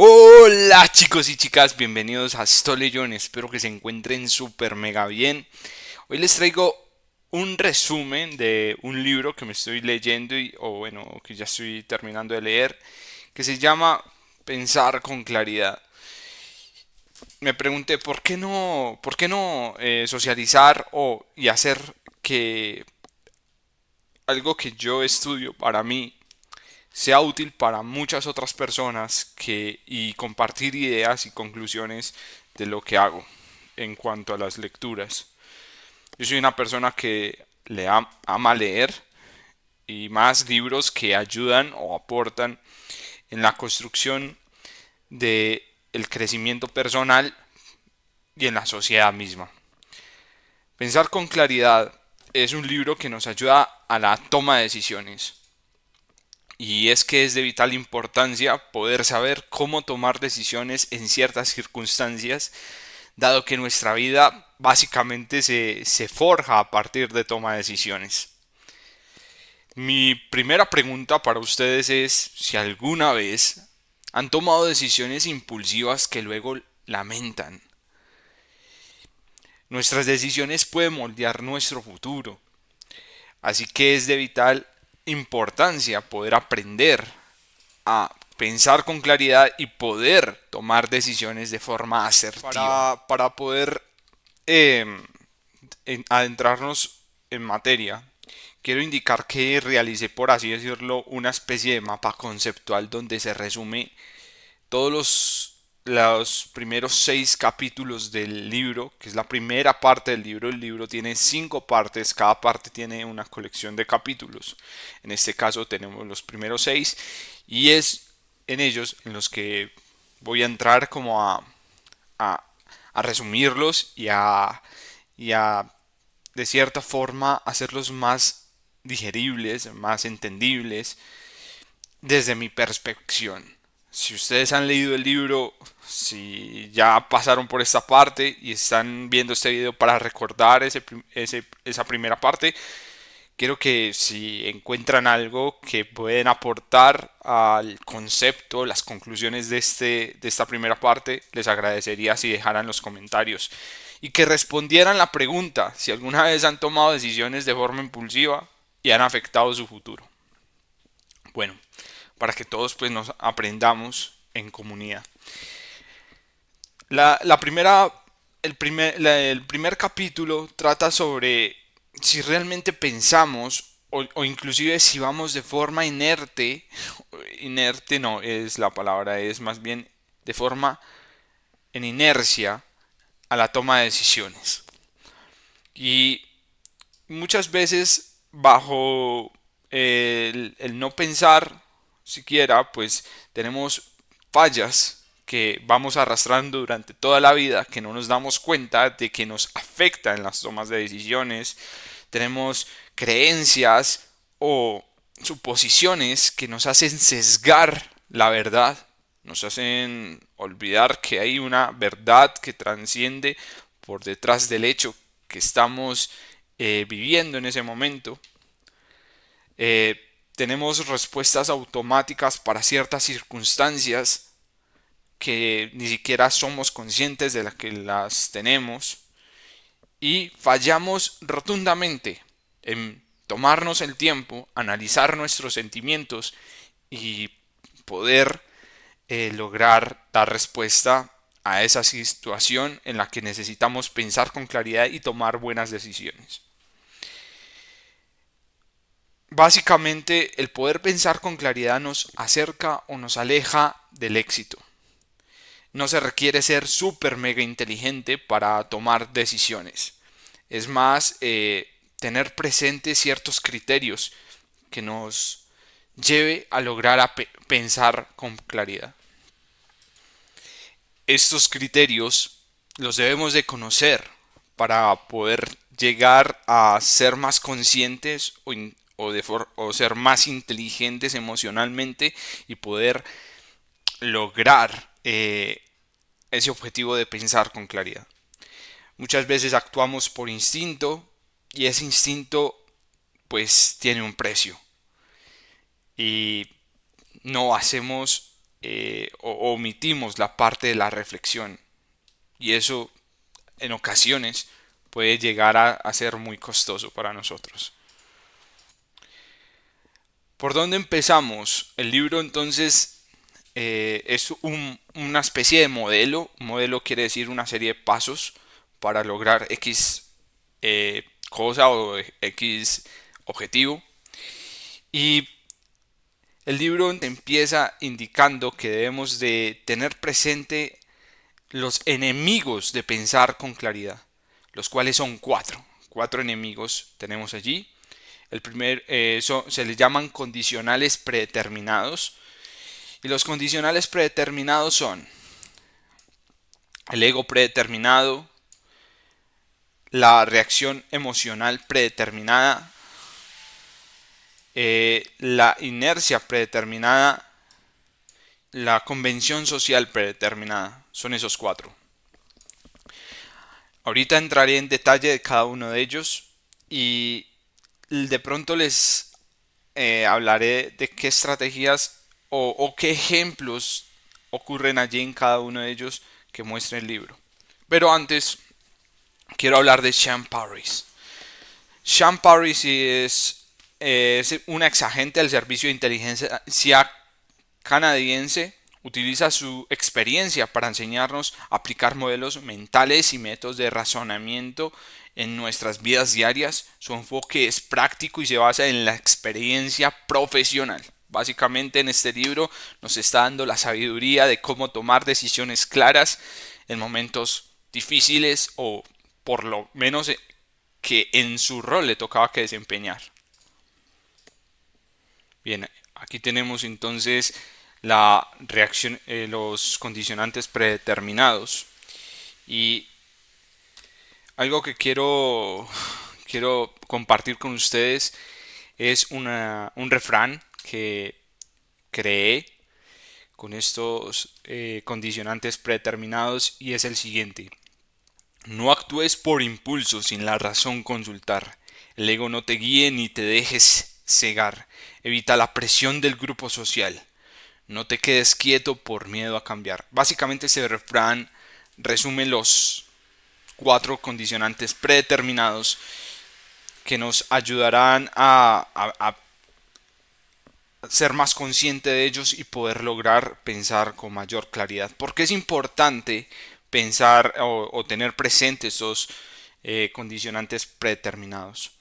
Hola chicos y chicas, bienvenidos a Stolellón, espero que se encuentren súper mega bien. Hoy les traigo un resumen de un libro que me estoy leyendo o bueno, que ya estoy terminando de leer, que se llama Pensar con claridad. Me pregunté por qué no socializar y hacer que algo que yo estudio para mí sea útil para muchas otras personas y compartir ideas y conclusiones de lo que hago en cuanto a las lecturas. Yo soy una persona que ama leer y más libros que ayudan o aportan en la construcción de el crecimiento personal y en la sociedad misma. Pensar con claridad es un libro que nos ayuda a la toma de decisiones. Y es que es de vital importancia poder saber cómo tomar decisiones en ciertas circunstancias, dado que nuestra vida básicamente se forja a partir de toma de decisiones. Mi primera pregunta para ustedes es si alguna vez han tomado decisiones impulsivas que luego lamentan. Nuestras decisiones pueden moldear nuestro futuro, así que es de vital importancia poder aprender a pensar con claridad y poder tomar decisiones de forma asertiva. Para poder eh, adentrarnos en materia, quiero indicar que realicé, por así decirlo, una especie de mapa conceptual donde se resume todos los primeros 6 capítulos del libro, que es la primera parte del libro. El libro tiene 5 partes, cada parte tiene una colección de capítulos. En este caso tenemos los primeros 6 y es en ellos en los que voy a entrar como a, a resumirlos y a de cierta forma hacerlos más digeribles, más entendibles desde mi perspectiva. Si ustedes han leído el libro, si ya pasaron por esta parte y están viendo este video para recordar esa primera parte, quiero que si encuentran algo que pueden aportar al concepto, las conclusiones de esta primera parte, les agradecería si dejaran los comentarios y que respondieran la pregunta si alguna vez han tomado decisiones de forma impulsiva y han afectado su futuro. Bueno, para que todos pues nos aprendamos en comunidad. La primera, el primer capítulo trata sobre si realmente pensamos o inclusive si vamos de forma inerte no es la palabra, es más bien de forma en inercia a la toma de decisiones. Y muchas veces bajo el no pensar siquiera, pues tenemos fallas que vamos arrastrando durante toda la vida, que no nos damos cuenta de que nos afectan en las tomas de decisiones. Tenemos creencias o suposiciones que nos hacen sesgar la verdad, nos hacen olvidar que hay una verdad que transciende por detrás del hecho que estamos viviendo en ese momento. Eh, Tenemos respuestas automáticas para ciertas circunstancias que ni siquiera somos conscientes de las que las tenemos y fallamos rotundamente en tomarnos el tiempo, analizar nuestros sentimientos y poder lograr dar respuesta a esa situación en la que necesitamos pensar con claridad y tomar buenas decisiones. Básicamente, el poder pensar con claridad nos acerca o nos aleja del éxito. No se requiere ser súper mega inteligente para tomar decisiones. Es más, tener presentes ciertos criterios que nos lleve a lograr pensar con claridad. Estos criterios los debemos de conocer para poder llegar a ser más conscientes o ser más inteligentes emocionalmente y poder lograr ese objetivo de pensar con claridad. Muchas veces actuamos por instinto y ese instinto pues tiene un precio y no hacemos o omitimos la parte de la reflexión. Y eso en ocasiones puede llegar a ser muy costoso para nosotros. ¿Por dónde empezamos? El libro entonces es una especie de modelo. Un modelo quiere decir una serie de pasos para lograr X cosa o X objetivo. Y el libro empieza indicando que debemos de tener presente los enemigos de pensar con claridad, los cuales son cuatro enemigos tenemos allí. El primer se les llaman condicionales predeterminados, y los condicionales predeterminados son el ego predeterminado, la reacción emocional predeterminada, la inercia predeterminada, la convención social predeterminada. Son esos cuatro. Ahorita entraré en detalle de cada uno de ellos y de pronto les hablaré de qué estrategias o qué ejemplos ocurren allí en cada uno de ellos que muestra el libro. Pero antes quiero hablar de Sean Paris. Sean Paris es un ex agente del servicio de inteligencia canadiense. Utiliza su experiencia para enseñarnos a aplicar modelos mentales y métodos de razonamiento en nuestras vidas diarias. Su enfoque es práctico y se basa en la experiencia profesional. Básicamente en este libro nos está dando la sabiduría de cómo tomar decisiones claras en momentos difíciles o por lo menos que en su rol le tocaba que desempeñar. Bien, aquí tenemos entonces la reacción, los condicionantes predeterminados. Y algo que quiero compartir con ustedes es un refrán que creé con estos condicionantes predeterminados y es el siguiente. No actúes por impulso sin la razón consultar. El ego no te guíe ni te dejes cegar. Evita la presión del grupo social. No te quedes quieto por miedo a cambiar. Básicamente ese refrán resume los cuatro condicionantes predeterminados que nos ayudarán a ser más consciente de ellos y poder lograr pensar con mayor claridad. Porque es importante pensar o tener presentes estos condicionantes predeterminados.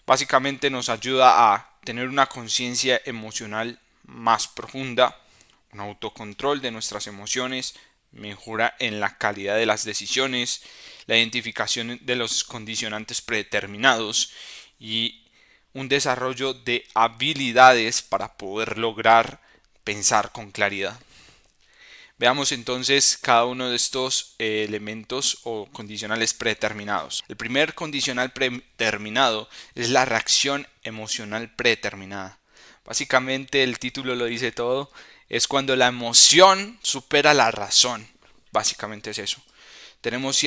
Básicamente nos ayuda a tener una conciencia emocional más profunda, un autocontrol de nuestras emociones, mejora en la calidad de las decisiones, la identificación de los condicionantes predeterminados y un desarrollo de habilidades para poder lograr pensar con claridad. Veamos entonces cada uno de estos elementos o condicionales predeterminados. El primer condicional predeterminado es la reacción emocional predeterminada. Básicamente el título lo dice todo, es cuando la emoción supera la razón. Básicamente es eso. Tenemos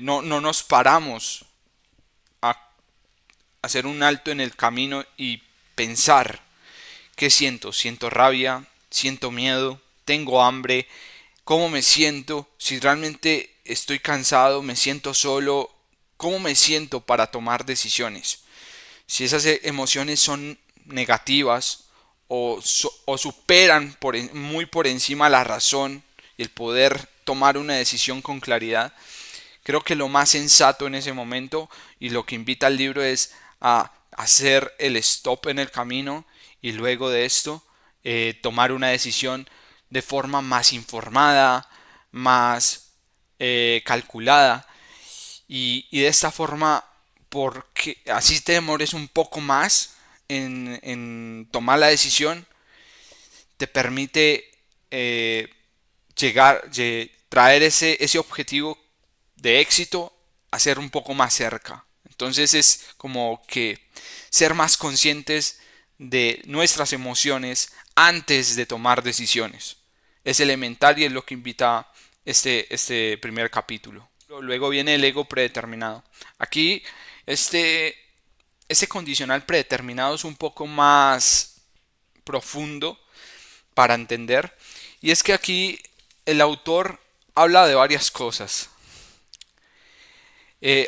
no nos paramos a hacer un alto en el camino y pensar. ¿Qué siento? Siento rabia, siento miedo, tengo hambre, cómo me siento, si realmente estoy cansado, me siento solo, cómo me siento para tomar decisiones. Si esas emociones son negativas o superan muy por encima la razón y el poder tomar una decisión con claridad, creo que lo más sensato en ese momento y lo que invita al libro es a hacer el stop en el camino y luego de esto tomar una decisión de forma más informada, más calculada y de esta forma porque así te demores un poco más en tomar la decisión te permite llegar, traer ese objetivo de éxito a ser un poco más cerca. Entonces es como que ser más conscientes de nuestras emociones antes de tomar decisiones. Es elemental y es lo que invita este primer capítulo. Luego viene el ego predeterminado. Aquí este condicional predeterminado es un poco más profundo, para entender. Y es que aquí el autor habla de varias cosas.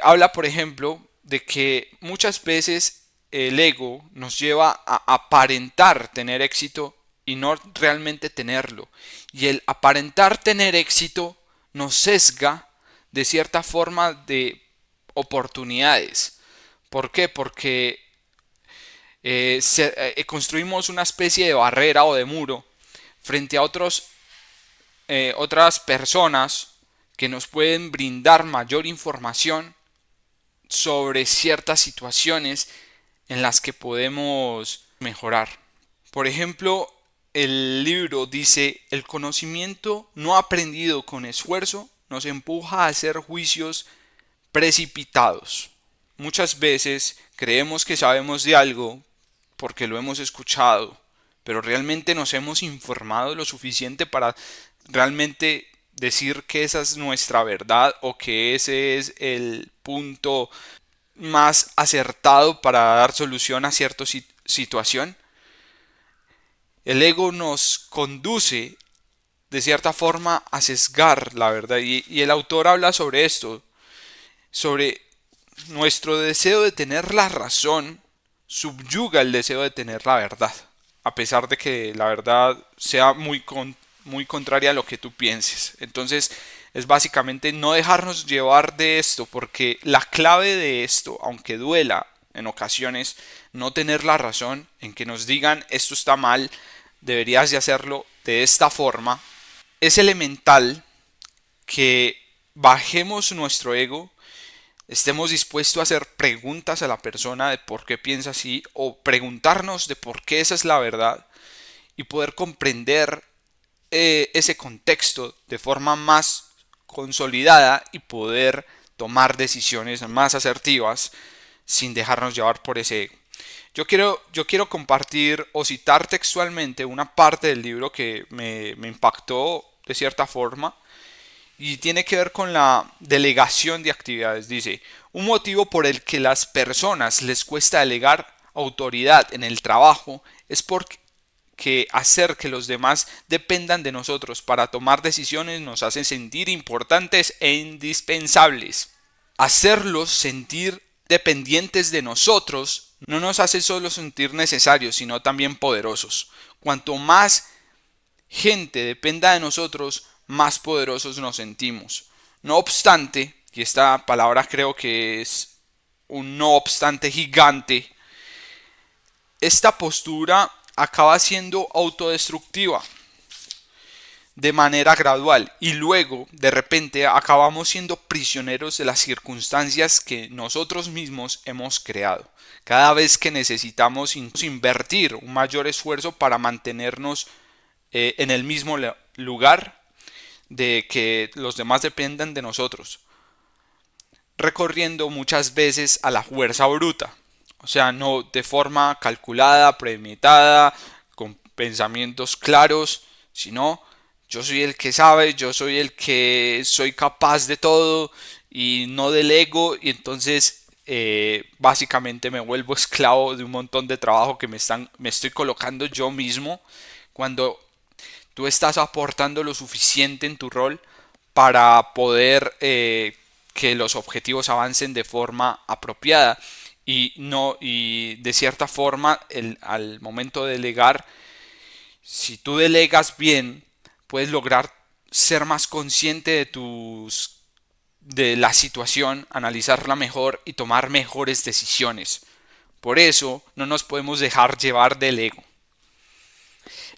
Habla, por ejemplo, de que muchas veces el ego nos lleva a aparentar tener éxito y no realmente tenerlo. Y el aparentar tener éxito nos sesga de cierta forma de oportunidades. ¿Por qué? Porque construimos una especie de barrera o de muro frente a otras personas que nos pueden brindar mayor información sobre ciertas situaciones en las que podemos mejorar. Por ejemplo, el libro dice: el conocimiento no aprendido con esfuerzo nos empuja a hacer juicios precipitados. Muchas veces creemos que sabemos de algo porque lo hemos escuchado, pero realmente nos hemos informado lo suficiente para realmente decir que esa es nuestra verdad o que ese es el punto más acertado para dar solución a cierta situación. El ego nos conduce de cierta forma a sesgar la verdad, y el autor habla sobre esto, sobre nuestro deseo de tener la razón subyuga el deseo de tener la verdad, a pesar de que la verdad sea muy contraria a lo que tú pienses. Entonces es básicamente no dejarnos llevar de esto, porque la clave de esto, aunque duela en ocasiones no tener la razón, en que nos digan esto está mal, deberías de hacerlo de esta forma, es elemental que bajemos nuestro ego, estemos dispuestos a hacer preguntas a la persona de por qué piensa así, o preguntarnos de por qué esa es la verdad, y poder comprender ese contexto de forma más consolidada y poder tomar decisiones más asertivas sin dejarnos llevar por ese ego. Yo quiero compartir o citar textualmente una parte del libro que me impactó de cierta forma, y tiene que ver con la delegación de actividades. Dice: un motivo por el que las personas les cuesta delegar autoridad en el trabajo es porque hacer que los demás dependan de nosotros para tomar decisiones nos hace sentir importantes e indispensables. Hacerlos sentir dependientes de nosotros no nos hace solo sentir necesarios, sino también poderosos. Cuanto más gente dependa de nosotros, más poderosos nos sentimos. No obstante, y esta palabra creo que es un no obstante gigante, esta postura acaba siendo autodestructiva de manera gradual, y luego de repente acabamos siendo prisioneros de las circunstancias que nosotros mismos hemos creado. Cada vez que necesitamos invertir un mayor esfuerzo para mantenernos en el mismo lugar, de que los demás dependan de nosotros, recorriendo muchas veces a la fuerza bruta, o sea, no de forma calculada, premeditada, con pensamientos claros, sino yo soy el que sabe, yo soy el que soy capaz de todo y no delego, y entonces básicamente me vuelvo esclavo de un montón de trabajo que me estoy colocando yo mismo, cuando tú estás aportando lo suficiente en tu rol para poder que los objetivos avancen de forma apropiada, y no, y de cierta forma al momento de delegar, si tú delegas bien, puedes lograr ser más consciente de la situación, analizarla mejor y tomar mejores decisiones. Por eso no nos podemos dejar llevar del ego.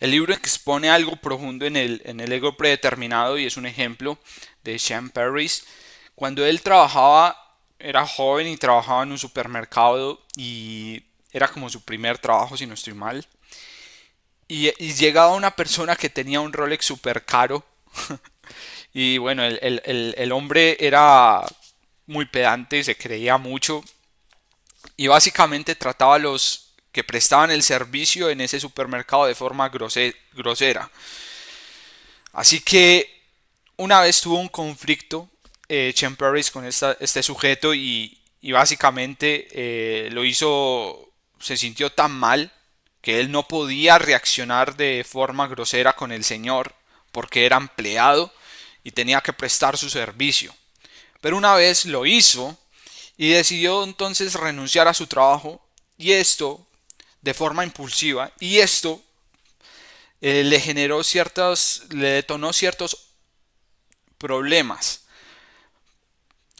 El libro expone algo profundo en el ego predeterminado, y es un ejemplo de Sean Paris. Cuando él trabajaba, era joven y trabajaba en un supermercado, y era como su primer trabajo, si no estoy mal. Y llegaba una persona que tenía un Rolex super caro. Y bueno, el hombre era muy pedante, se creía mucho, y básicamente trataba a los que prestaban el servicio en ese supermercado de forma grosera. Así que una vez tuvo un conflicto Chen Paris con este sujeto, y básicamente lo hizo, se sintió tan mal que él no podía reaccionar de forma grosera con el señor porque era empleado y tenía que prestar su servicio. Pero una vez lo hizo y decidió entonces renunciar a su trabajo, y esto de forma impulsiva, y esto le detonó ciertos problemas.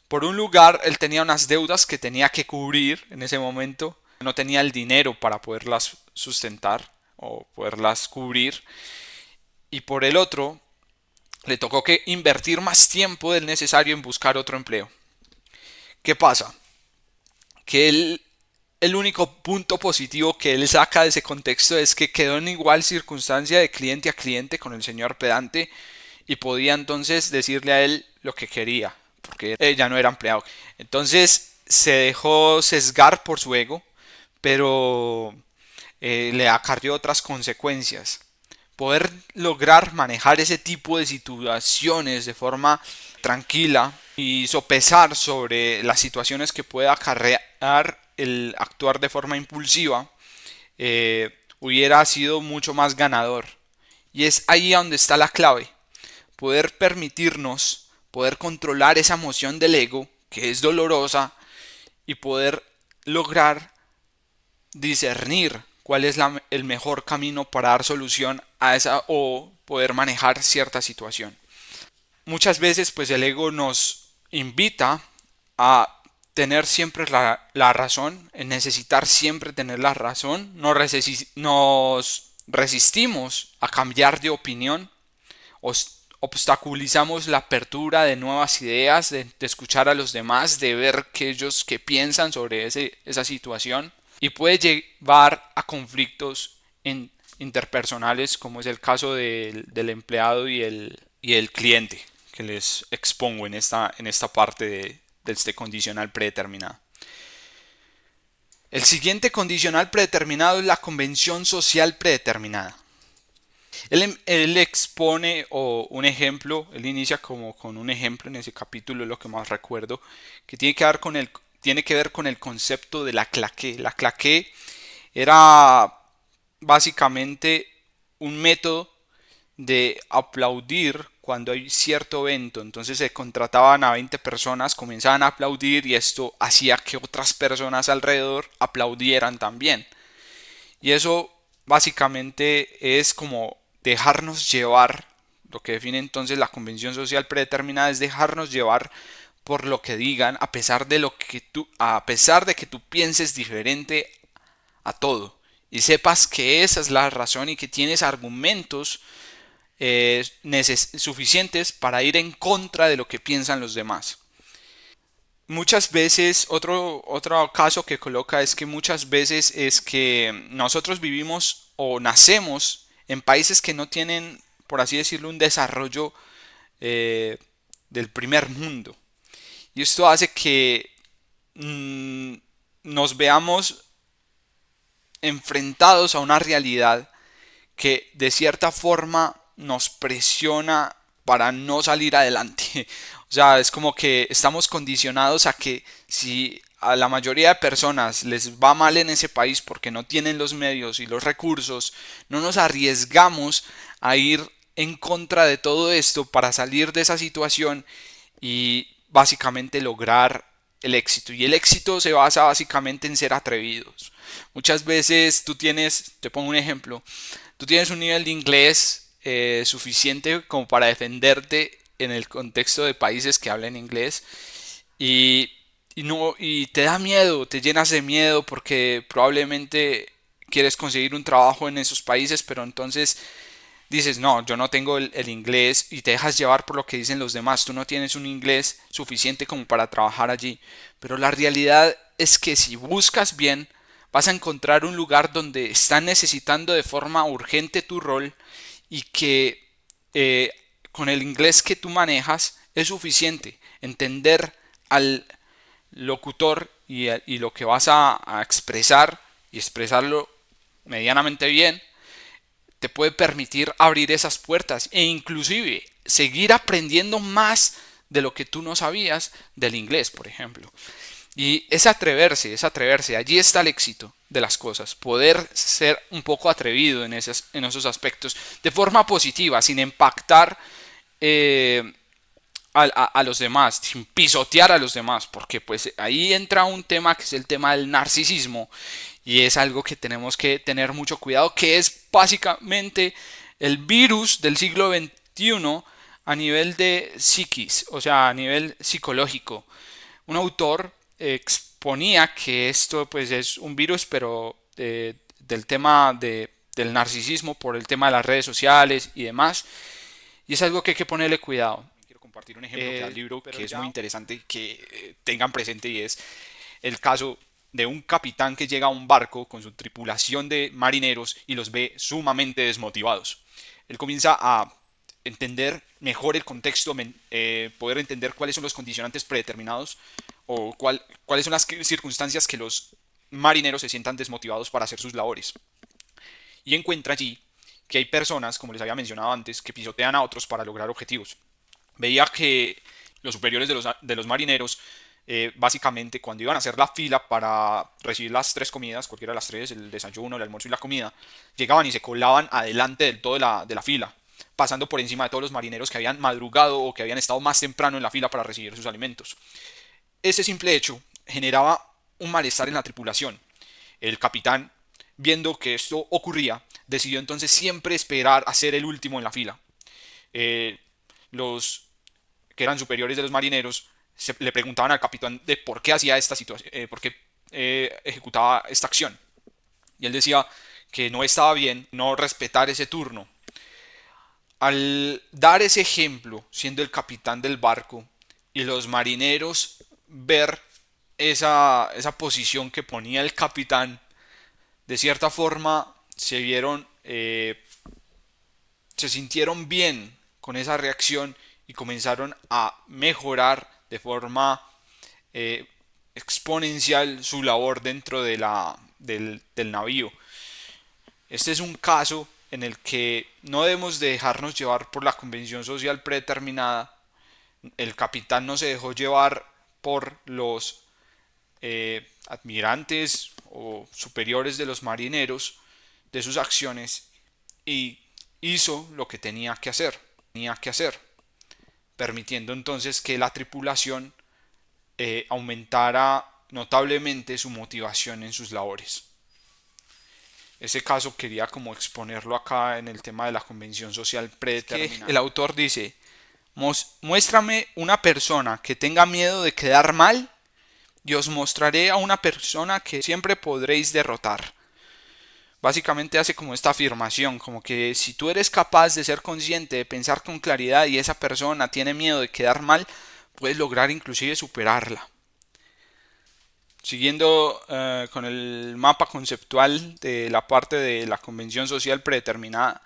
Por un lugar, él tenía unas deudas que tenía que cubrir en ese momento, no tenía el dinero para poderlas sustentar o poderlas cubrir, y por el otro, le tocó que invertir más tiempo del necesario en buscar otro empleo. ¿Qué pasa? Que el único punto positivo que él saca de ese contexto es que quedó en igual circunstancia de cliente a cliente con el señor pedante y podía entonces decirle a él lo que quería, porque ella no era empleado. Entonces se dejó sesgar por su ego, pero le acarrió otras consecuencias. Poder lograr manejar ese tipo de situaciones de forma tranquila y sopesar sobre las situaciones que pueda acarrear el actuar de forma impulsiva, hubiera sido mucho más ganador. Y es ahí donde está la clave: poder permitirnos, poder controlar esa emoción del ego, que es dolorosa, y poder lograr discernir cuál es el mejor camino para dar solución a esa, o poder manejar cierta situación. Muchas veces pues el ego nos invita a tener siempre la razón, en necesitar siempre tener la razón. Nos resistimos a cambiar de opinión, obstaculizamos la apertura de nuevas ideas, de escuchar a los demás, de ver qué piensan sobre esa situación, y puede llevar a conflictos interpersonales, como es el caso del empleado y el cliente, que les expongo en esta parte de este condicional predeterminado. El siguiente condicional predeterminado es la convención social predeterminada. Él expone un ejemplo, él inicia como con un ejemplo en ese capítulo, es lo que más recuerdo, que tiene que ver con el concepto de la claqué. La claqué era básicamente un método de aplaudir cuando hay cierto evento. Entonces se contrataban a 20 personas, comenzaban a aplaudir, y esto hacía que otras personas alrededor aplaudieran también. Y eso básicamente es como dejarnos llevar. Lo que define entonces la convención social predeterminada es dejarnos llevar por lo que digan, a pesar de que tú pienses diferente a todo y sepas que esa es la razón y que tienes argumentos suficientes para ir en contra de lo que piensan los demás. Muchas veces, otro caso que coloca es que muchas veces es que nosotros vivimos o nacemos en países que no tienen, por así decirlo, un desarrollo eh, del primer mundo. Y esto hace que mm, nos veamos enfrentados a una realidad que de cierta forma nos presiona para no salir adelante. O sea, es como que estamos condicionados a que si a la mayoría de personas les va mal en ese país porque no tienen los medios y los recursos, no nos arriesgamos a ir en contra de todo esto para salir de esa situación y básicamente lograr el éxito. Y el éxito se basa básicamente en ser atrevidos. Muchas veces te pongo un ejemplo, tú tienes un nivel de inglés suficiente como para defenderte en el contexto de países que hablan inglés, y, y te da miedo, te llenas de miedo porque probablemente quieres conseguir un trabajo en esos países, pero entonces dices, no, yo no tengo el inglés, y te dejas llevar por lo que dicen los demás. Tú no tienes un inglés suficiente como para trabajar allí. Pero la realidad es que si buscas bien, vas a encontrar un lugar donde están necesitando de forma urgente tu rol, y que eh, con el inglés que tú manejas es suficiente. Entender al locutor y lo que vas a expresar, y expresarlo medianamente bien, te puede permitir abrir esas puertas e inclusive seguir aprendiendo más de lo que tú no sabías del inglés, por ejemplo. Y es atreverse, allí está el éxito de las cosas, poder ser un poco atrevido en esos aspectos, de forma positiva, sin impactar eh, a los demás, sin pisotear a los demás, porque pues ahí entra un tema que es el tema del narcisismo, y es algo que tenemos que tener mucho cuidado, que es básicamente el virus del siglo XXI a nivel de psiquis, o sea, a nivel psicológico. Un autor exponía que esto pues es un virus, pero del tema del narcisismo por el tema de las redes sociales y demás, y es algo que hay que ponerle cuidado. Quiero compartir un ejemplo que da el libro Pero que es muy ya interesante que tengan presente, y es el caso de un capitán que llega a un barco con su tripulación de marineros y los ve sumamente desmotivados. Él comienza a entender mejor el contexto, poder entender cuáles son los condicionantes predeterminados o cuáles son las circunstancias que los marineros se sientan desmotivados para hacer sus labores. Y encuentra allí que hay personas, como les había mencionado antes, que pisotean a otros para lograr objetivos. Veía que los superiores de los marineros, básicamente cuando iban a hacer la fila para recibir las tres comidas, cualquiera de las tres, el desayuno, el almuerzo y la comida, llegaban y se colaban adelante del todo de la fila, pasando por encima de todos los marineros que habían madrugado o que habían estado más temprano en la fila para recibir sus alimentos. Ese simple hecho generaba un malestar en la tripulación. El capitán, viendo que esto ocurría, decidió entonces siempre esperar a ser el último en la fila. Eh, los que eran superiores de los marineros le preguntaban al capitán de por qué hacía esta situación, por qué ejecutaba esta acción. Y él decía que no estaba bien no respetar ese turno. Al dar ese ejemplo, siendo el capitán del barco, y los marineros ver esa posición que ponía el capitán, de cierta forma se sintieron bien con esa reacción y comenzaron a mejorar de forma eh, exponencial su labor dentro del navío. Este es un caso en el que no debemos de dejarnos llevar por la convención social predeterminada. El capitán no se dejó llevar por los admirantes o superiores de los marineros de sus acciones y hizo lo que tenía que hacer, permitiendo entonces que la tripulación aumentara notablemente su motivación en sus labores. Ese caso quería como exponerlo acá en el tema de la convención social que el predeterminada. autor dice, muéstrame una persona que tenga miedo de quedar mal y os mostraré a una persona que siempre podréis derrotar. Básicamente hace como esta afirmación, como que si tú eres capaz de ser consciente, de pensar con claridad y esa persona tiene miedo de quedar mal, puedes lograr inclusive superarla. Siguiendo con el mapa conceptual de la parte de la convención social predeterminada,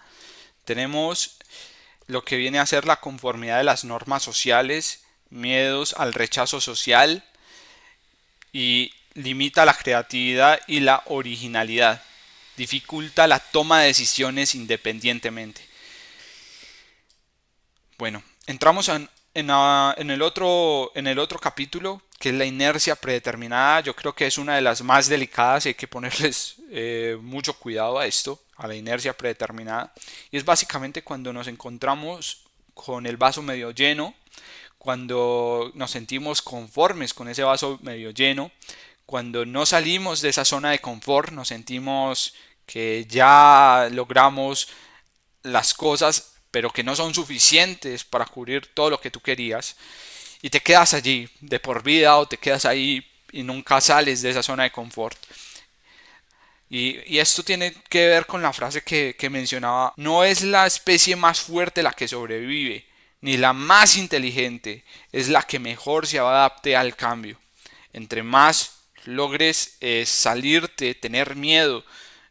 tenemos lo que viene a ser la conformidad de las normas sociales, miedos al rechazo social y limita la creatividad y la originalidad, dificulta la toma de decisiones independientemente. Bueno, entramos en el otro capítulo, que es la inercia predeterminada. Yo creo que es una de las más delicadas y hay que ponerles mucho cuidado a esto, a la inercia predeterminada. Y es básicamente cuando nos encontramos con el vaso medio lleno, cuando nos sentimos conformes con ese vaso medio lleno, cuando no salimos de esa zona de confort, nos sentimos que ya logramos las cosas, pero que no son suficientes para cubrir todo lo que tú querías, y te quedas allí de por vida o te quedas ahí y nunca sales de esa zona de confort. Y esto tiene que ver con la frase que mencionaba, no es la especie más fuerte la que sobrevive, ni la más inteligente, es la que mejor se adapte al cambio. Entre más logres salirte, tener miedo,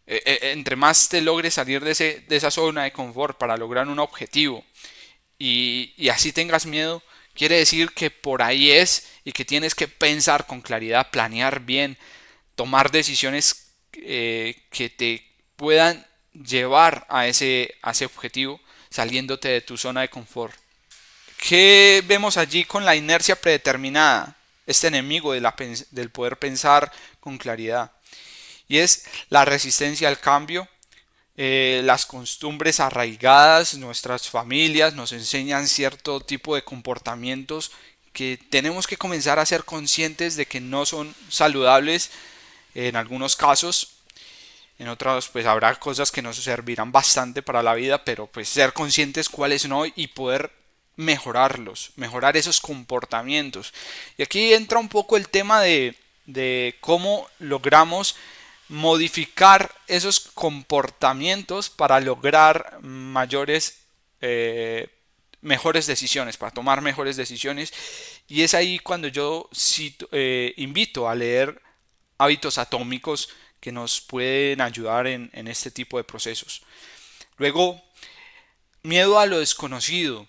entre más te logres salir de esa zona de confort para lograr un objetivo y así tengas miedo, quiere decir que por ahí es y que tienes que pensar con claridad, planear bien, tomar decisiones que te puedan llevar a ese objetivo saliéndote de tu zona de confort. ¿Qué vemos allí con la inercia predeterminada? este enemigo del poder pensar con claridad. Y es la resistencia al cambio. Las costumbres arraigadas, nuestras familias nos enseñan cierto tipo de comportamientos que tenemos que comenzar a ser conscientes de que no son saludables en algunos casos. En otros pues habrá cosas que nos servirán bastante para la vida, pero pues ser conscientes cuáles no y poder mejorarlos, mejorar esos comportamientos. Y aquí entra un poco el tema de cómo logramos modificar esos comportamientos para lograr mejores decisiones, para tomar mejores decisiones. Y es ahí cuando yo invito a leer Hábitos Atómicos que nos pueden ayudar en este tipo de procesos. Luego, miedo a lo desconocido.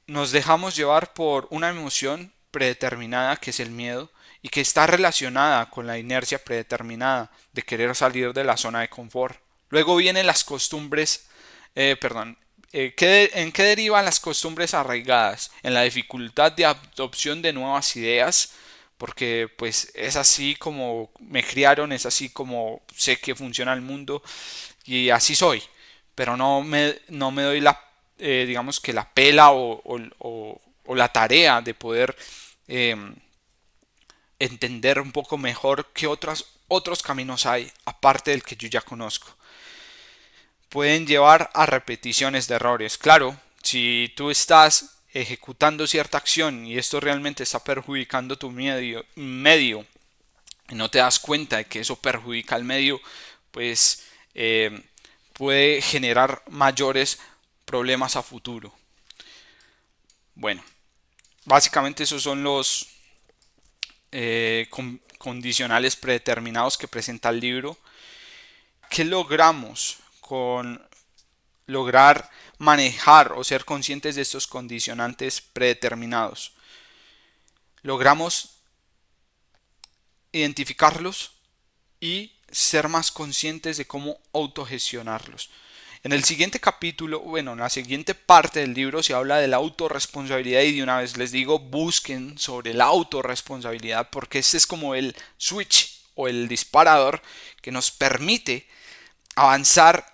Nos dejamos llevar por una emoción predeterminada que es el miedo y que está relacionada con la inercia predeterminada de querer salir de la zona de confort. Luego vienen las costumbres, perdón, ¿en qué derivan las costumbres arraigadas? En la dificultad de adopción de nuevas ideas, porque pues es así como me criaron, es así como sé que funciona el mundo y así soy, pero no me doy digamos que la pela o la tarea de poder eh, entender un poco mejor qué otros caminos hay aparte del que yo ya conozco. Pueden llevar a repeticiones de errores. Claro, si tú estás ejecutando cierta acción y esto realmente está perjudicando tu medio y no te das cuenta de que eso perjudica al medio, pues puede generar mayores problemas a futuro. Bueno, básicamente esos son los condicionales predeterminados que presenta el libro. ¿Qué logramos con lograr manejar o ser conscientes de estos condicionantes predeterminados? Logramos identificarlos y ser más conscientes de cómo autogestionarlos. En el siguiente capítulo, bueno, en la siguiente parte del libro se habla de la autorresponsabilidad y de una vez les digo, busquen sobre la autorresponsabilidad porque este es como el switch o el disparador que nos permite avanzar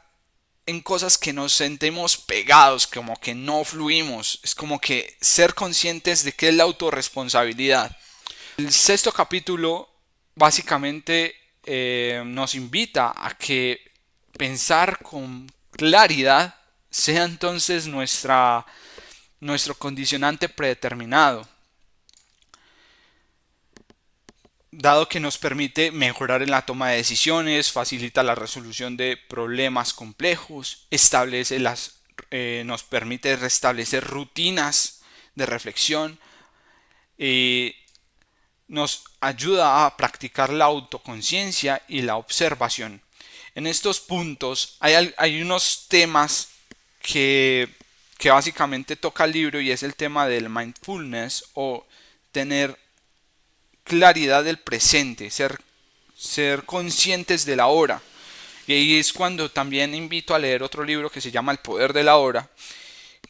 en cosas que nos sentimos pegados, como que no fluimos. Es como que ser conscientes de qué es la autorresponsabilidad. El sexto capítulo básicamente nos invita a que pensar con claridad sea entonces nuestro condicionante predeterminado, dado que nos permite mejorar en la toma de decisiones, facilita la resolución de problemas complejos, nos permite restablecer rutinas de reflexión, y nos ayuda a practicar la autoconciencia y la observación. En estos puntos hay unos temas que, que básicamente toca el libro y es el tema del mindfulness o tener claridad del presente, ser conscientes de la hora. Y ahí es cuando también invito a leer otro libro que se llama El poder de la hora,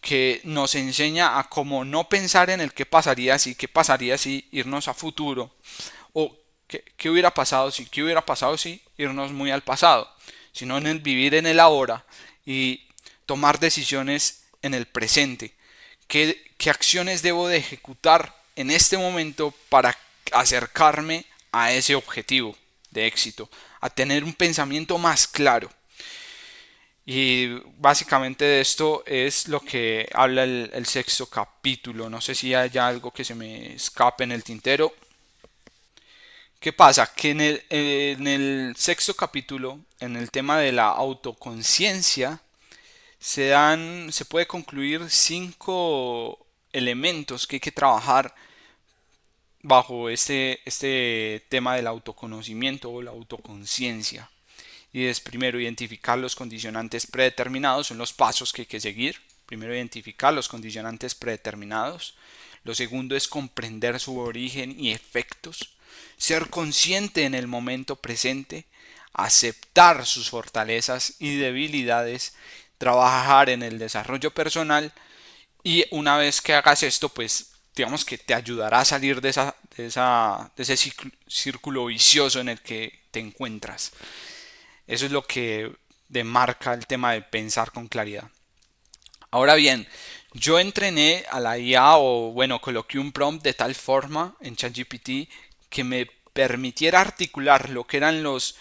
que nos enseña a cómo no pensar en el qué pasaría si irnos a futuro, o qué hubiera pasado si, qué hubiera pasado si irnos muy al pasado, sino en el vivir en el ahora y tomar decisiones en el presente. ¿Qué acciones debo de ejecutar en este momento para acercarme a ese objetivo de éxito, a tener un pensamiento más claro? Y básicamente de esto es lo que habla el sexto capítulo. No sé si hay algo que se me escape en el tintero. ¿Qué pasa? Que en el sexto capítulo, en el tema de la autoconciencia, se puede concluir 5 elementos que hay que trabajar bajo este tema del autoconocimiento o la autoconciencia. Y es primero identificar los condicionantes predeterminados, son los pasos que hay que seguir. Primero identificar los condicionantes predeterminados. Lo segundo es comprender su origen y efectos. Ser consciente en el momento presente. Aceptar sus fortalezas y debilidades. Trabajar en el desarrollo personal. Y una vez que hagas esto, pues digamos que te ayudará a salir de ese círculo vicioso en el que te encuentras. Eso es lo que demarca el tema de pensar con claridad. Ahora bien, yo entrené a la IA o bueno, coloqué un prompt de tal forma en ChatGPT que me permitiera articular lo que eran los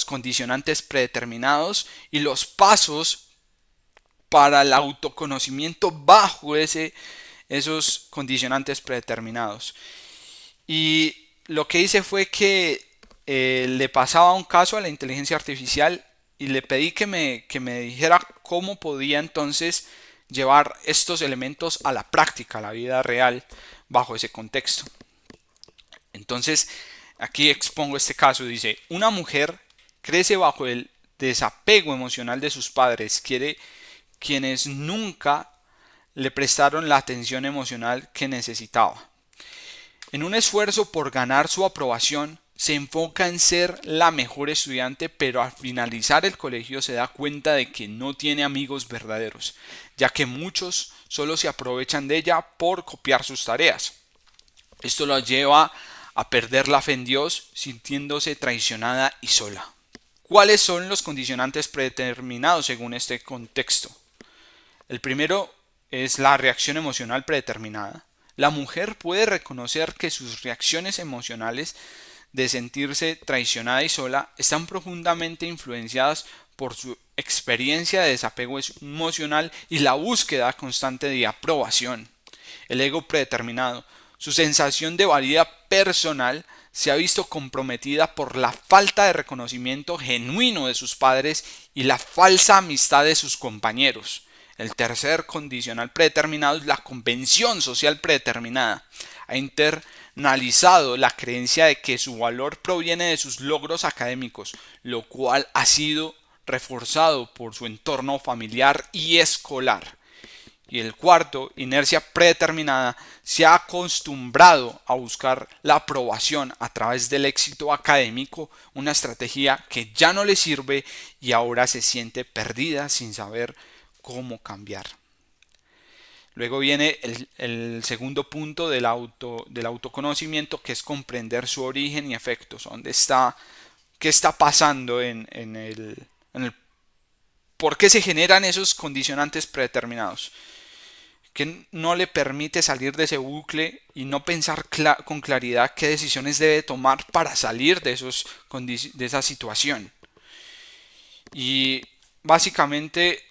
condicionantes predeterminados y los pasos para el autoconocimiento bajo esos condicionantes predeterminados. Y lo que hice fue que le pasaba un caso a la inteligencia artificial y le pedí que me dijera cómo podía entonces llevar estos elementos a la práctica, a la vida real, bajo ese contexto. Entonces, aquí expongo este caso. Dice, una mujer crece bajo el desapego emocional de sus padres, quienes nunca le prestaron la atención emocional que necesitaba. En un esfuerzo por ganar su aprobación, se enfoca en ser la mejor estudiante, pero al finalizar el colegio se da cuenta de que no tiene amigos verdaderos, ya que muchos solo se aprovechan de ella por copiar sus tareas. Esto la lleva a perder la fe en Dios, sintiéndose traicionada y sola. ¿Cuáles son los condicionantes predeterminados según este contexto? El primero es la reacción emocional predeterminada. La mujer puede reconocer que sus reacciones emocionales de sentirse traicionada y sola están profundamente influenciadas por su experiencia de desapego emocional y la búsqueda constante de aprobación. El ego predeterminado. Su sensación de valía personal se ha visto comprometida por la falta de reconocimiento genuino de sus padres y la falsa amistad de sus compañeros. El tercer condicional predeterminado es la convención social predeterminada. Ha internalizado la creencia de que su valor proviene de sus logros académicos, lo cual ha sido reforzado por su entorno familiar y escolar. Y el cuarto, inercia predeterminada, se ha acostumbrado a buscar la aprobación a través del éxito académico, una estrategia que ya no le sirve y ahora se siente perdida sin saber cómo cambiar. Luego viene el segundo punto del autoconocimiento, que es comprender su origen y efectos. ¿Qué está pasando en el por qué se generan esos condicionantes predeterminados? Que no le permite salir de ese bucle y no pensar con claridad qué decisiones debe tomar para salir de esa situación. Y básicamente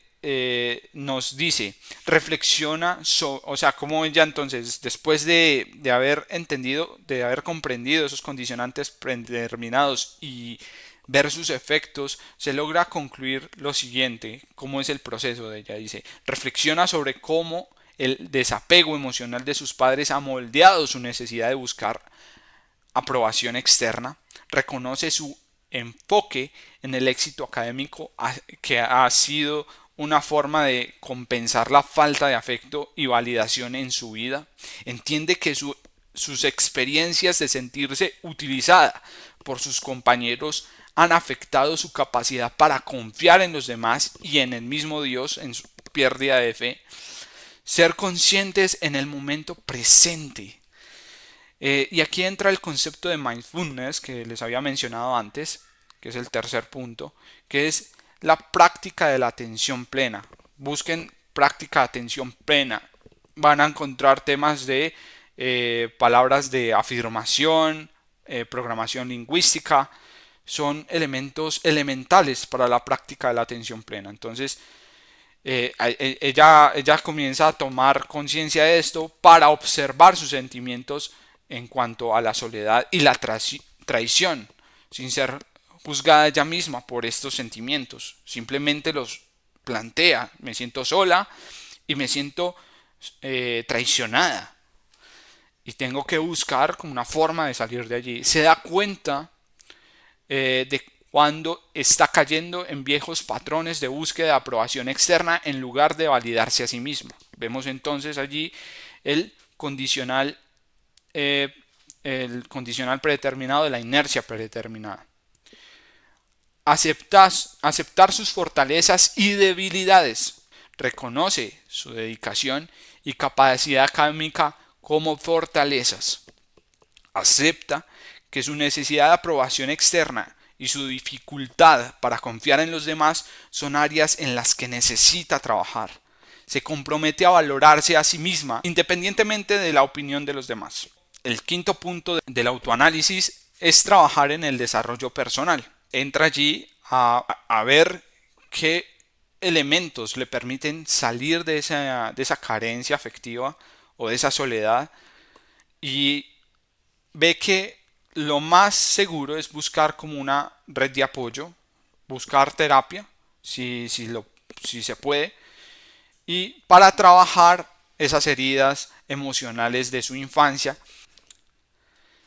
nos dice, reflexiona, o sea, cómo ella entonces, después de haber entendido, de haber comprendido esos condicionantes predeterminados y ver sus efectos, se logra concluir lo siguiente, cómo es el proceso de ella. Dice, reflexiona sobre cómo el desapego emocional de sus padres ha moldeado su necesidad de buscar aprobación externa, reconoce su enfoque en el éxito académico que ha sido una forma de compensar la falta de afecto y validación en su vida, entiende que sus experiencias de sentirse utilizada por sus compañeros han afectado su capacidad para confiar en los demás y en el mismo Dios, en su pérdida de fe, ser conscientes en el momento presente. Y aquí entra el concepto de mindfulness que les había mencionado antes, que es el tercer punto, que es la práctica de la atención plena. Busquen práctica de atención plena. Van a encontrar temas de palabras de afirmación, programación lingüística. Son elementos elementales para la práctica de la atención plena. Entonces, ella comienza a tomar conciencia de esto para observar sus sentimientos en cuanto a la soledad y la traición, sin ser juzgada ella misma por estos sentimientos. Simplemente los plantea, me siento sola y me siento traicionada. Y tengo que buscar como una forma de salir de allí. Se da cuenta de cuando está cayendo en viejos patrones de búsqueda de aprobación externa en lugar de validarse a sí mismo. Vemos entonces allí el condicional, predeterminado de la inercia predeterminada. Aceptar sus fortalezas y debilidades. Reconoce su dedicación y capacidad académica como fortalezas. Acepta que su necesidad de aprobación externa y su dificultad para confiar en los demás son áreas en las que necesita trabajar. Se compromete a valorarse a sí misma independientemente de la opinión de los demás. El quinto punto del autoanálisis es trabajar en el desarrollo personal. Entra allí a ver qué elementos le permiten salir de esa carencia afectiva o de esa soledad, y ve que lo más seguro es buscar como una red de apoyo, buscar terapia, si se puede, y para trabajar esas heridas emocionales de su infancia,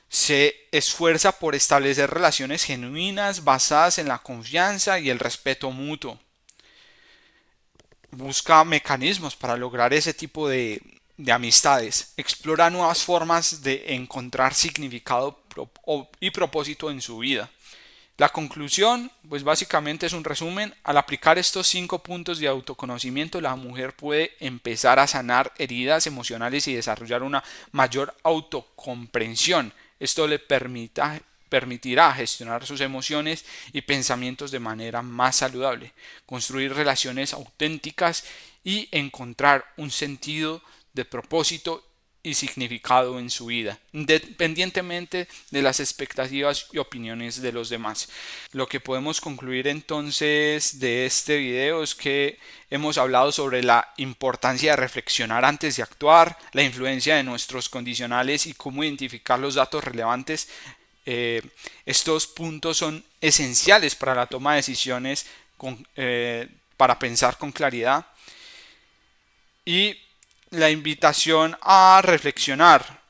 se esfuerza por establecer relaciones genuinas basadas en la confianza y el respeto mutuo. Busca mecanismos para lograr ese tipo de amistades. Explora nuevas formas de encontrar significado y propósito en su vida. La conclusión, pues básicamente es un resumen. Al aplicar estos 5 puntos de autoconocimiento, la mujer puede empezar a sanar heridas emocionales y desarrollar una mayor autocomprensión. Esto le permitirá gestionar sus emociones y pensamientos de manera más saludable, construir relaciones auténticas y encontrar un sentido de propósito y significado en su vida, independientemente de las expectativas y opiniones de los demás. Lo que podemos concluir entonces de este video es que hemos hablado sobre la importancia de reflexionar antes de actuar, la influencia de nuestros condicionales y cómo identificar los datos relevantes. Estos puntos son esenciales para la toma de decisiones, para pensar con claridad, y la invitación a reflexionar.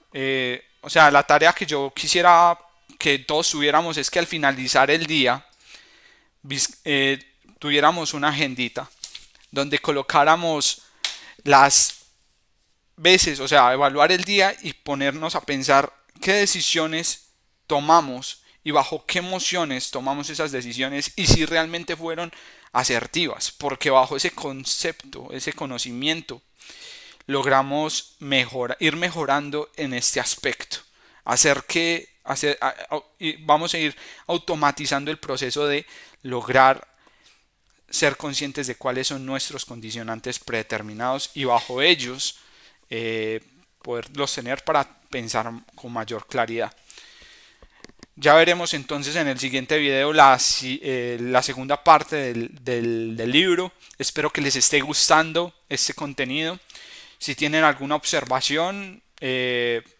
O sea, la tarea que yo quisiera que todos tuviéramos es que al finalizar el día tuviéramos una agendita donde colocáramos las veces, o sea, evaluar el día y ponernos a pensar qué decisiones tomamos y bajo qué emociones tomamos esas decisiones y si realmente fueron asertivas, porque bajo ese concepto, ese conocimiento, logramos ir mejorando en este aspecto. Vamos a ir automatizando el proceso de lograr ser conscientes de cuáles son nuestros condicionantes predeterminados y bajo ellos poderlos tener para pensar con mayor claridad. Ya veremos entonces en el siguiente video la segunda parte del libro. Espero que les esté gustando este contenido. Si tienen alguna observación,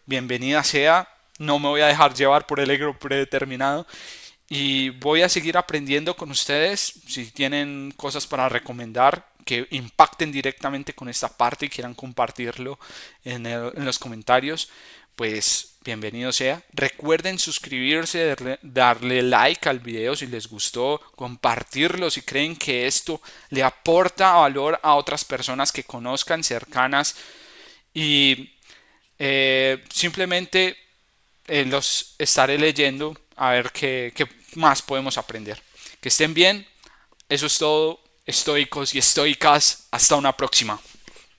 bienvenida sea. No me voy a dejar llevar por el ego predeterminado y voy a seguir aprendiendo con ustedes. Si tienen cosas para recomendar que impacten directamente con esta parte y quieran compartirlo en los comentarios, pues bienvenido sea. Recuerden suscribirse, darle like al video si les gustó, compartirlo si creen que esto le aporta valor a otras personas que conozcan, cercanas, y simplemente los estaré leyendo a ver qué más podemos aprender. Que estén bien, eso es todo, estoicos y estoicas, hasta una próxima.